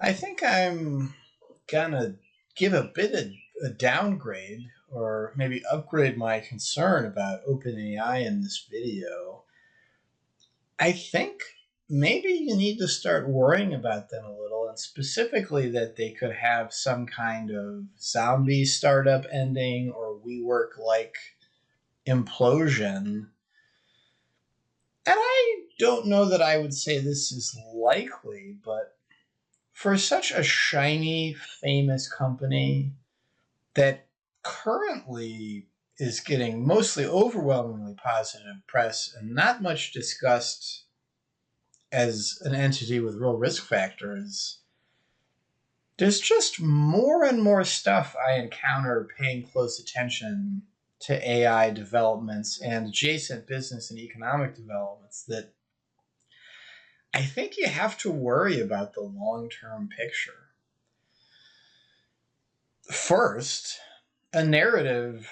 I think I'm gonna give a bit of a downgrade or maybe upgrade my concern about OpenAI in this video. I think maybe you need to start worrying about them a little, and specifically that they could have some kind of zombie startup ending or WeWork like implosion. And I don't know that I would say this is likely, but for such a shiny, famous company that currently is getting mostly overwhelmingly positive press and not much discussed as an entity with real risk factors, there's just more and more stuff I encounter paying close attention to AI developments and adjacent business and economic developments that I think you have to worry about the long-term picture. First, a narrative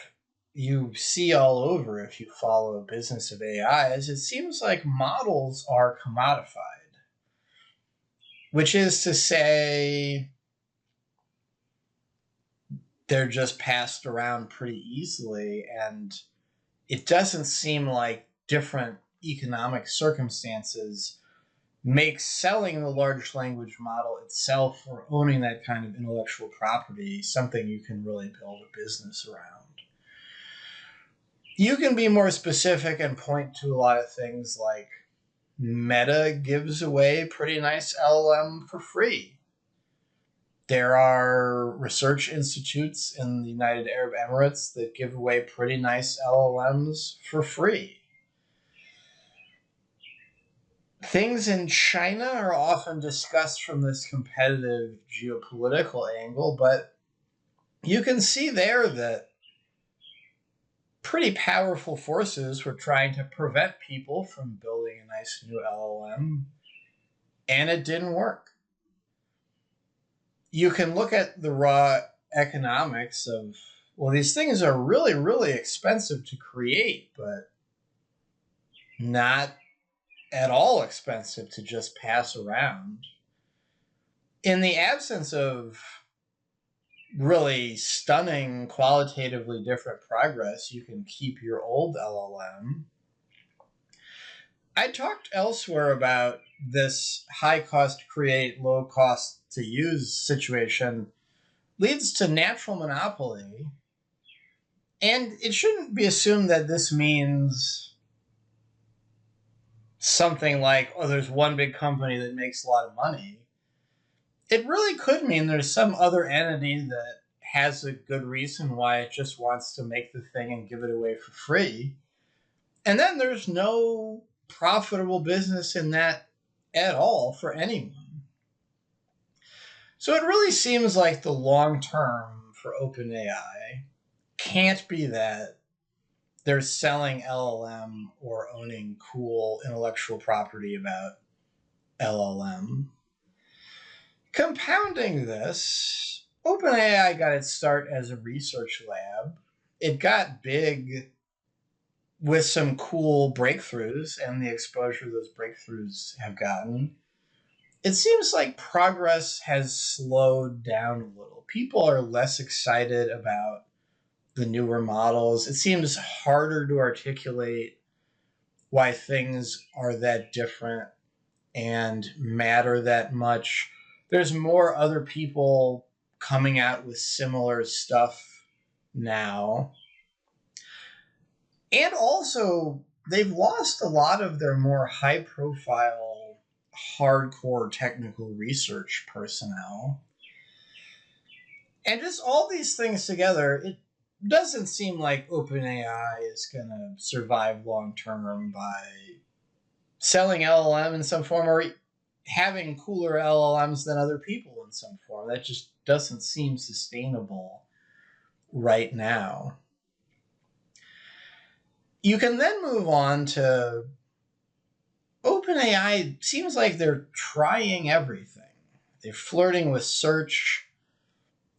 you see all over if you follow a business of AI is it seems like models are commodified, which is to say they're just passed around pretty easily, and it doesn't seem like different economic circumstances makes selling the large language model itself or owning that kind of intellectual property something you can really build a business around. You can be more specific and point to a lot of things like Meta gives away pretty nice LLM for free. There are research institutes in the United Arab Emirates that give away pretty nice LLMs for free. Things in China are often discussed from this competitive geopolitical angle, but you can see there that pretty powerful forces were trying to prevent people from building a nice new LLM, and it didn't work. You can look at the raw economics of, well, these things are really, really expensive to create, but not at all expensive to just pass around. In the absence of really stunning, qualitatively different progress, you can keep your old LLM. I talked elsewhere about this high cost to create, low cost to use situation leads to natural monopoly. And it shouldn't be assumed that this means something like, oh, there's one big company that makes a lot of money. It really could mean there's some other entity that has a good reason why it just wants to make the thing and give it away for free. And then there's no profitable business in that at all for anyone. So it really seems like the long term for OpenAI can't be that they're selling LLM or owning cool intellectual property about LLM. Compounding this, OpenAI got its start as a research lab. It got big with some cool breakthroughs and the exposure those breakthroughs have gotten. It seems like progress has slowed down a little. People are less excited about the newer models. It seems harder to articulate why things are that different and matter that much. There's more other people coming out with similar stuff now. And also, they've lost a lot of their more high-profile, hardcore technical research personnel. And just all these things together, it doesn't seem like OpenAI is going to survive long-term by selling LLM in some form or having cooler LLMs than other people in some form. That just doesn't seem sustainable right now. You can then move on to OpenAI. Seems like they're trying everything. They're flirting with search.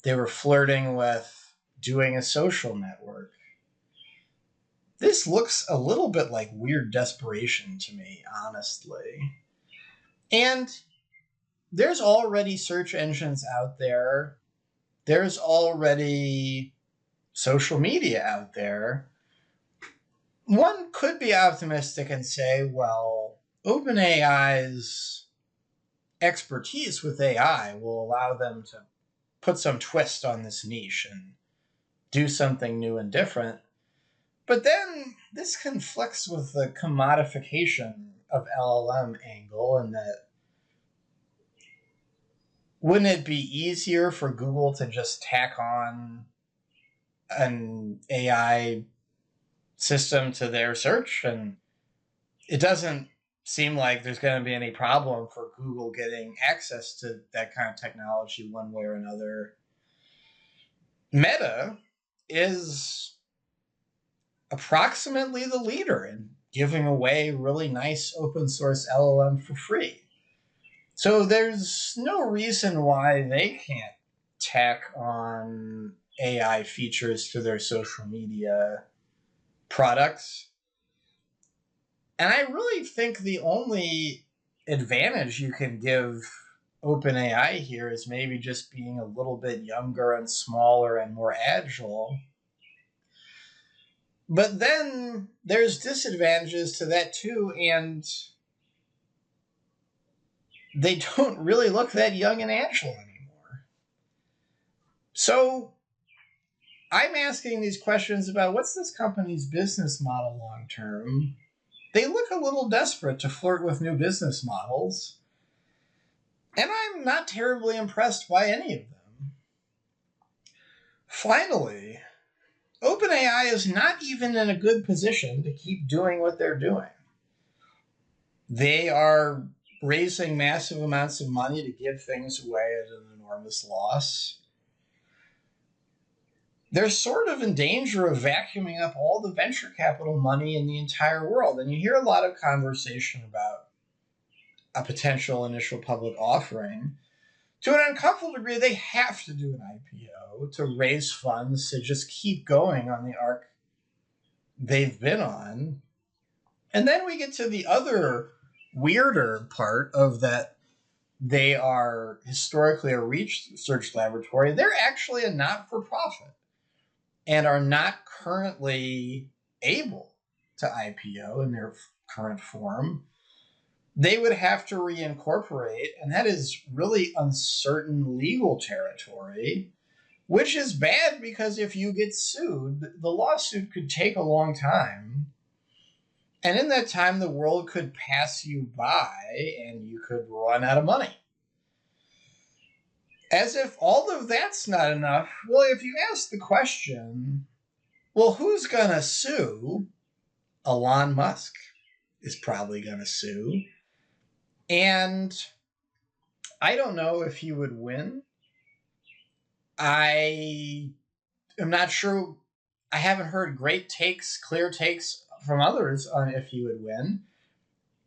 They were flirting with doing a social network. This looks a little bit like weird desperation to me, honestly. And there's already search engines out there. There's already social media out there. One could be optimistic and say, well, OpenAI's expertise with AI will allow them to put some twist on this niche and do something new and different. But then this conflicts with the commodification of LLM angle, and that wouldn't it be easier for Google to just tack on an AI system to their search? And it doesn't seem like there's going to be any problem for Google getting access to that kind of technology one way or another. Meta is approximately the leader in giving away really nice open source LLM for free. So there's no reason why they can't tack on AI features to their social media products. And I really think the only advantage you can give OpenAI here is maybe just being a little bit younger and smaller and more agile. But then there's disadvantages to that too, and they don't really look that young and agile anymore. So I'm asking these questions about what's this company's business model long term. They look a little desperate to flirt with new business models, and I'm not terribly impressed by any of them. Finally, OpenAI is not even in a good position to keep doing what they're doing. They are raising massive amounts of money to give things away at an enormous loss. They're sort of in danger of vacuuming up all the venture capital money in the entire world. And you hear a lot of conversation about a potential initial public offering. To an uncomfortable degree, they have to do an IPO to raise funds to just keep going on the arc they've been on. And then we get to the other weirder part of that. They are historically a research laboratory. They're actually a not-for-profit and are not currently able to IPO in their current form. They would have to reincorporate, and that is really uncertain legal territory, which is bad because if you get sued, the lawsuit could take a long time. And in that time, the world could pass you by and you could run out of money. As if all of that's not enough, well, if you ask the question, well, who's going to sue? Elon Musk is probably going to sue. And I don't know if he would win. I am not sure. I haven't heard clear takes from others on if he would win.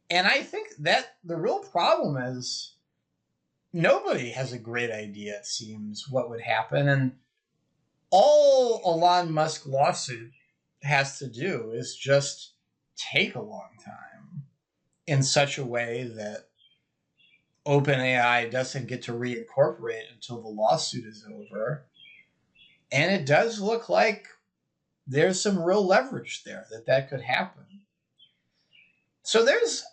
And I think that the real problem is nobody has a great idea, it seems, what would happen. And all Elon Musk lawsuit has to do is just take a long time in such a way that OpenAI doesn't get to reincorporate until the lawsuit is over. And it does look like there's some real leverage there that could happen. So there's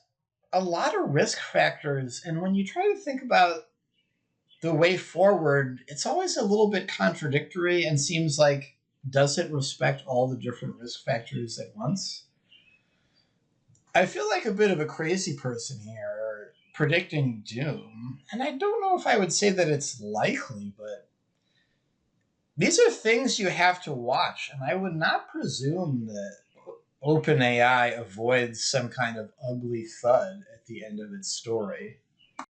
a lot of risk factors. And when you try to think about the way forward, it's always a little bit contradictory and seems like, does it respect all the different risk factors at once? I feel like a bit of a crazy person here predicting doom. And I don't know if I would say that it's likely, but these are things you have to watch. And I would not presume that OpenAI avoids some kind of ugly thud at the end of its story.